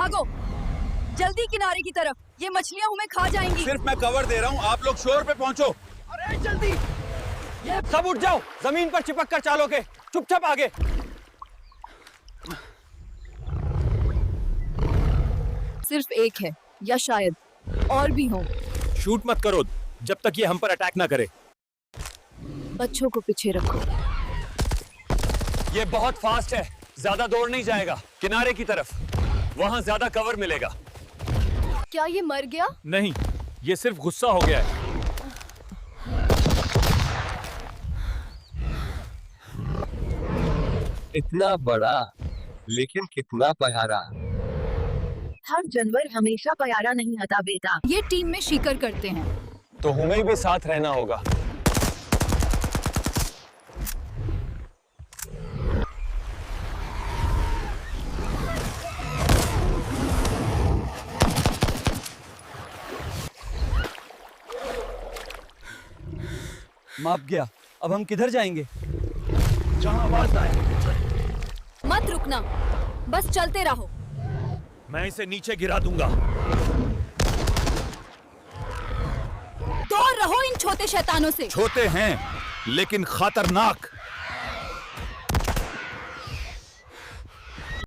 भागो जल्दी किनारे की तरफ, ये मछलियां हमें खा जाएंगी। सिर्फ मैं कवर दे रहा हूँ, आप लोग शोर पे पहुंचो। अरे जल्दी, ये सब उठ जाओ, जमीन पर चिपक कर चालों के, चुपचाप आगे। सिर्फ एक है या शायद और भी हो। शूट मत करो जब तक ये हम पर अटैक ना करे। बच्चों को पीछे रखो। ये बहुत फास्ट है, ज्यादा दौड़ नहीं जाएगा। किनारे की तरफ, वहां ज्यादा कवर मिलेगा। क्या ये मर गया? नहीं, ये सिर्फ गुस्सा हो गया है। इतना बड़ा लेकिन कितना प्यारा। हर जानवर हमेशा प्यारा नहीं होता बेटा। ये टीम में शिकार करते हैं। तो हमें भी साथ रहना होगा। माप गया, अब हम किधर जाएंगे? जहां आवाज आए। मत रुकना, बस चलते रहो। मैं इसे नीचे गिरा दूंगा। दूर रहो इन छोटे शैतानों से। छोटे हैं लेकिन खतरनाक।